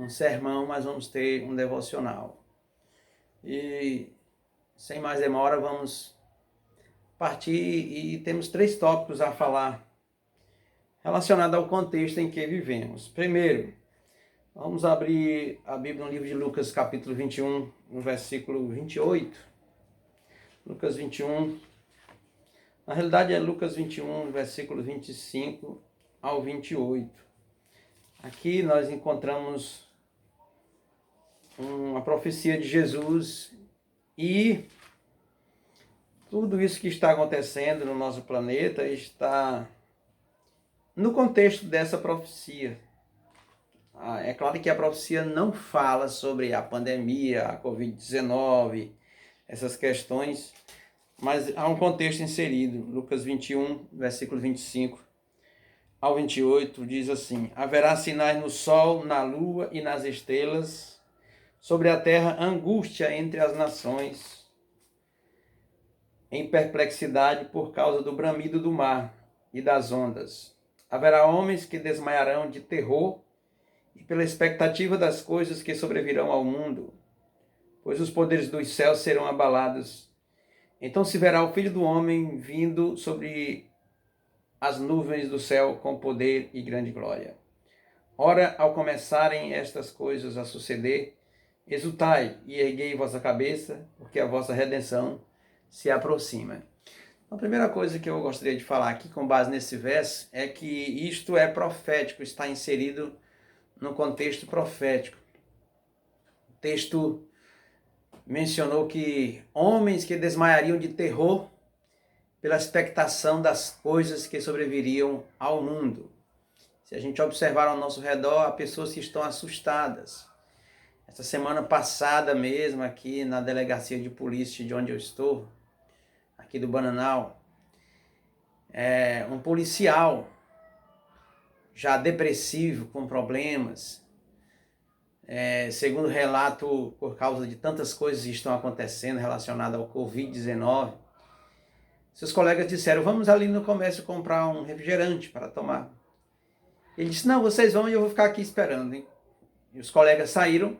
um sermão, mas vamos ter um devocional. E sem mais demora, vamos partir e temos 3 tópicos a falar relacionados ao contexto em que vivemos. Primeiro, vamos abrir a Bíblia no livro de Lucas, capítulo 21, no versículo 28. Lucas 21, na realidade é Lucas 21, versículo 25 ao 28. Aqui nós encontramos uma profecia de Jesus e tudo isso que está acontecendo no nosso planeta está no contexto dessa profecia. É claro que a profecia não fala sobre a pandemia, a Covid-19, essas questões, mas há um contexto inserido. Lucas 21, versículo 25 ao 28, diz assim: haverá sinais no sol, na lua e nas estrelas, sobre a terra angústia entre as nações, em perplexidade por causa do bramido do mar e das ondas. Haverá homens que desmaiarão de terror e pela expectativa das coisas que sobrevirão ao mundo, pois os poderes dos céus serão abalados. Então se verá o Filho do Homem vindo sobre as nuvens do céu com poder e grande glória. Ora, ao começarem estas coisas a suceder, exultai e erguei vossa cabeça, porque a vossa redenção se aproxima. A primeira coisa que eu gostaria de falar aqui, com base nesse verso, é que isto é profético, está inserido no contexto profético. O texto mencionou que homens que desmaiariam de terror pela expectação das coisas que sobreviriam ao mundo. Se a gente observar ao nosso redor, há pessoas que estão assustadas. Essa semana passada mesmo, aqui na delegacia de polícia de onde eu estou, aqui do Bananal, um policial já depressivo, com problemas, segundo relato, por causa de tantas coisas que estão acontecendo relacionadas ao Covid-19, seus colegas disseram: vamos ali no comércio comprar um refrigerante para tomar. Ele disse: não, vocês vão e eu vou ficar aqui esperando, hein? E os colegas saíram,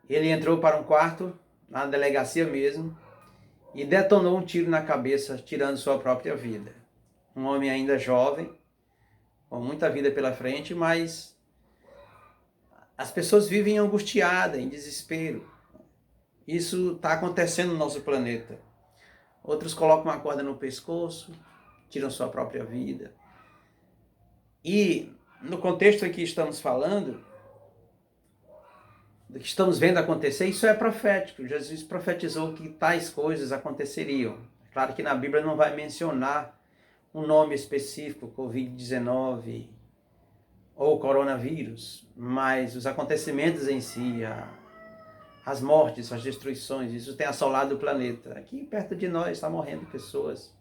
ele entrou para um quarto, na delegacia mesmo, e detonou um tiro na cabeça, tirando sua própria vida. Um homem ainda jovem, com muita vida pela frente, mas as pessoas vivem angustiadas, em desespero. Isso está acontecendo no nosso planeta. Outros colocam uma corda no pescoço, tiram sua própria vida. E no contexto em que estamos falando, do que estamos vendo acontecer, isso é profético. Jesus profetizou que tais coisas aconteceriam. É claro que na Bíblia não vai mencionar um nome específico, Covid-19 ou coronavírus, mas os acontecimentos em si, as mortes, as destruições, isso tem assolado o planeta. Aqui perto de nós está morrendo pessoas.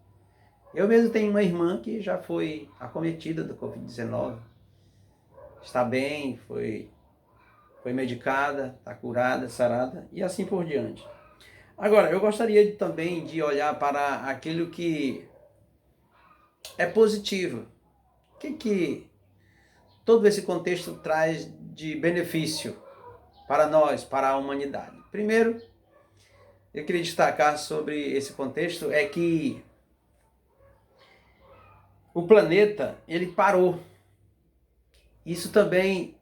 Eu mesmo tenho uma irmã que já foi acometida do Covid-19. Está bem, foi medicada, está curada, sarada e assim por diante. Agora, eu gostaria também de olhar para aquilo que é positivo. O que todo esse contexto traz de benefício para nós, para a humanidade? Primeiro, eu queria destacar sobre esse contexto é que o planeta, ele parou. Isso também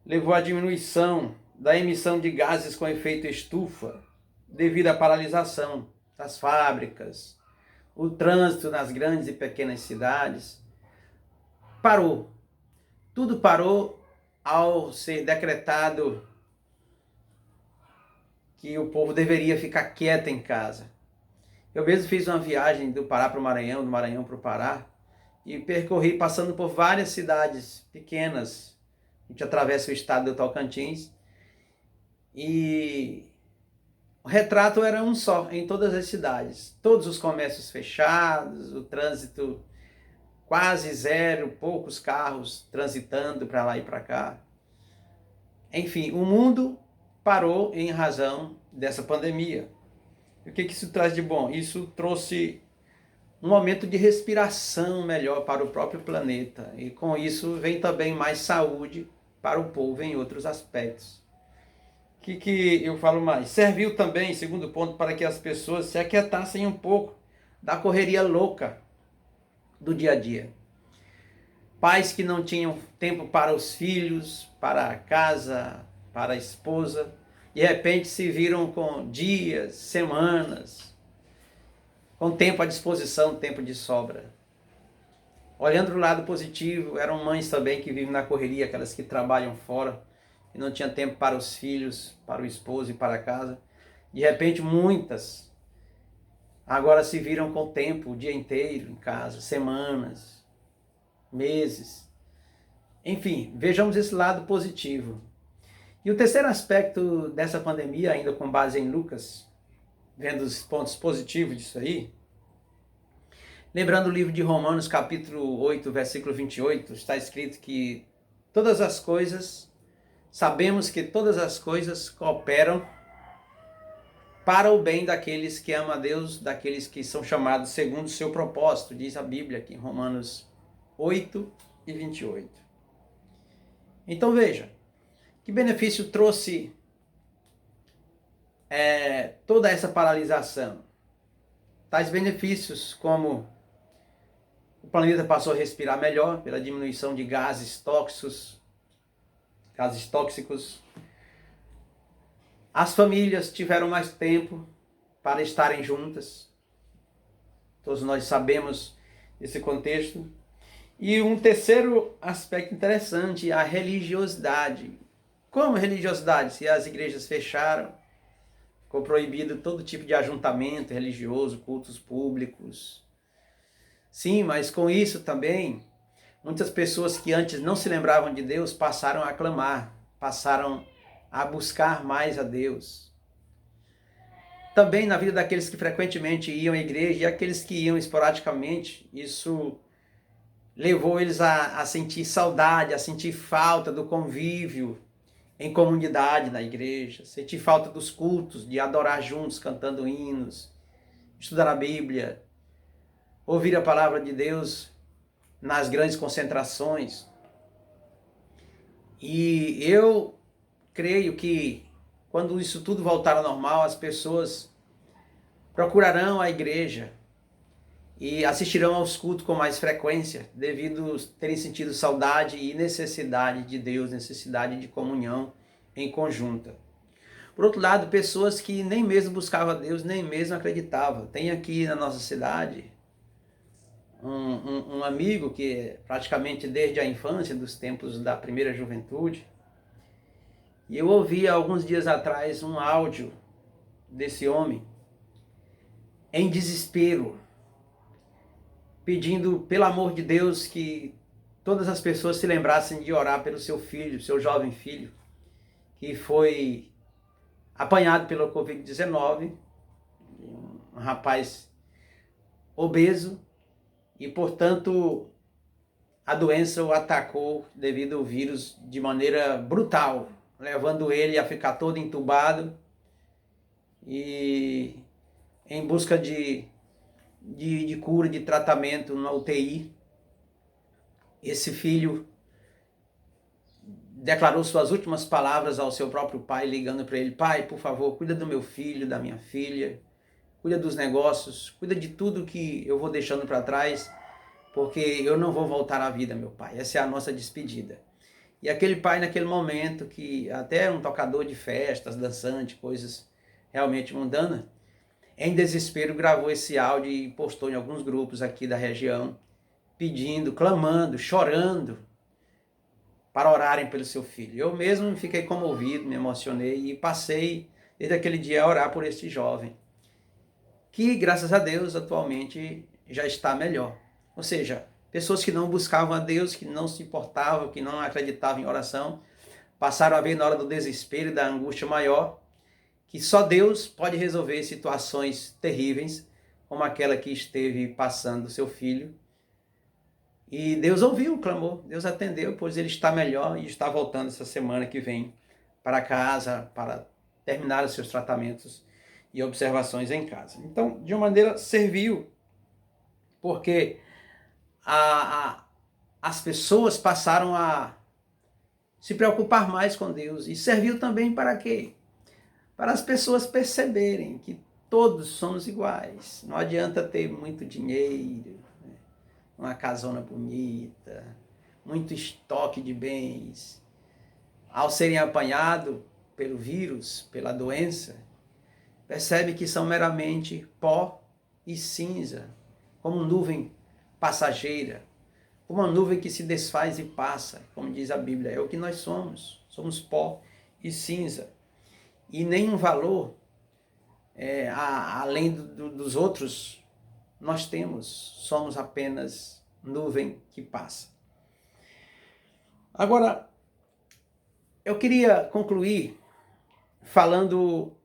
levou à diminuição da emissão de gases com efeito estufa, devido à paralisação das fábricas, o trânsito nas grandes e pequenas cidades. Parou. Tudo parou ao ser decretado que o povo deveria ficar quieto em casa. Eu mesmo fiz uma viagem do Pará para o Maranhão, do Maranhão para o Pará, e percorri passando por várias cidades pequenas. A gente atravessa o estado do Tocantins e o retrato era um só em todas as cidades. Todos os comércios fechados, o trânsito quase zero, poucos carros transitando para lá e para cá. Enfim, o mundo parou em razão dessa pandemia. E o que isso traz de bom? Isso trouxe um momento de respiração melhor para o próprio planeta. E com isso vem também mais saúde para o povo em outros aspectos. O que eu falo mais? Serviu também, segundo ponto, para que as pessoas se aquietassem um pouco da correria louca do dia a dia. Pais que não tinham tempo para os filhos, para a casa, para a esposa, de repente se viram com dias, semanas, com tempo à disposição, tempo de sobra. Olhando para o lado positivo, eram mães também que vivem na correria, aquelas que trabalham fora, e não tinham tempo para os filhos, para o esposo e para a casa. De repente, muitas agora se viram com tempo, o dia inteiro em casa, semanas, meses. Enfim, vejamos esse lado positivo. E o terceiro aspecto dessa pandemia, ainda com base em Lucas, vendo os pontos positivos disso aí, lembrando o livro de Romanos, capítulo 8, versículo 28, está escrito que todas as coisas, sabemos que todas as coisas cooperam para o bem daqueles que amam a Deus, daqueles que são chamados segundo o seu propósito, diz a Bíblia aqui em Romanos 8 e 28. Então veja, que benefício trouxe toda essa paralisação? Tais benefícios como o planeta passou a respirar melhor pela diminuição de gases tóxicos. As famílias tiveram mais tempo para estarem juntas. Todos nós sabemos desse contexto. E um terceiro aspecto interessante, a religiosidade. Como religiosidade? Se as igrejas fecharam, ficou proibido todo tipo de ajuntamento religioso, cultos públicos. Sim, mas com isso também, muitas pessoas que antes não se lembravam de Deus passaram a clamar, passaram a buscar mais a Deus. Também na vida daqueles que frequentemente iam à igreja e aqueles que iam esporadicamente, isso levou eles a sentir saudade, a sentir falta do convívio em comunidade na igreja, sentir falta dos cultos, de adorar juntos, cantando hinos, estudar a Bíblia, ouvir a palavra de Deus nas grandes concentrações. E eu creio que quando isso tudo voltar ao normal, as pessoas procurarão a igreja e assistirão aos cultos com mais frequência, devido terem sentido saudade e necessidade de Deus, necessidade de comunhão em conjunta. Por outro lado, pessoas que nem mesmo buscavam a Deus, nem mesmo acreditavam. Tem aqui na nossa cidade um amigo que praticamente desde a infância, dos tempos da primeira juventude, e eu ouvi alguns dias atrás um áudio desse homem em desespero, pedindo pelo amor de Deus que todas as pessoas se lembrassem de orar pelo seu filho, seu jovem filho, que foi apanhado pelo Covid-19, um rapaz obeso, e portanto a doença o atacou devido ao vírus de maneira brutal, levando ele a ficar todo entubado e em busca de cura, de tratamento na UTI. Esse filho declarou suas últimas palavras ao seu próprio pai, ligando para ele: pai, por favor, cuida do meu filho, da minha filha, cuida dos negócios, cuida de tudo que eu vou deixando para trás, porque eu não vou voltar à vida, meu pai. Essa é a nossa despedida. E aquele pai, naquele momento, que até era um tocador de festas, dançante, coisas realmente mundanas, em desespero gravou esse áudio e postou em alguns grupos aqui da região, pedindo, clamando, chorando, para orarem pelo seu filho. Eu mesmo fiquei comovido, me emocionei e passei desde aquele dia a orar por este jovem, que graças a Deus atualmente já está melhor. Ou seja, pessoas que não buscavam a Deus, que não se importavam, que não acreditavam em oração, passaram a ver na hora do desespero e da angústia maior, que só Deus pode resolver situações terríveis, como aquela que esteve passando seu filho. E Deus ouviu o clamor, Deus atendeu, pois ele está melhor e está voltando essa semana que vem para casa, para terminar os seus tratamentos e observações em casa. Então, de uma maneira, serviu, porque as pessoas passaram a se preocupar mais com Deus. E serviu também para quê? Para as pessoas perceberem que todos somos iguais. Não adianta ter muito dinheiro, né? Uma casona bonita, muito estoque de bens. Ao serem apanhados pelo vírus, pela doença, percebe que são meramente pó e cinza, como nuvem passageira, como uma nuvem que se desfaz e passa, como diz a Bíblia. É o que nós somos pó e cinza. E nenhum valor, além dos outros, nós temos, somos apenas nuvem que passa. Agora, eu queria concluir falando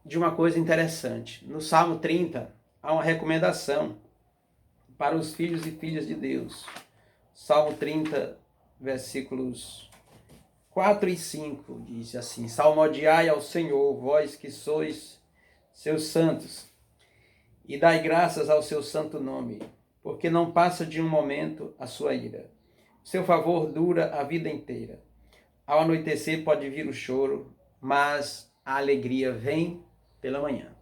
de uma coisa interessante. No Salmo 30, há uma recomendação para os filhos e filhas de Deus. Salmo 30, versículos 4 e 5, diz assim: Salmodiai ao Senhor, vós que sois seus santos, e dai graças ao seu santo nome, porque não passa de um momento a sua ira. Seu favor dura a vida inteira. Ao anoitecer pode vir o choro, mas a alegria vem pela manhã.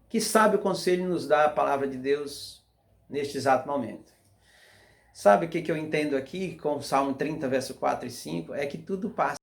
Que sábio conselho nos dá a palavra de Deus neste exato momento. Sabe o que eu entendo aqui com o Salmo 30, verso 4 e 5? É que tudo passa.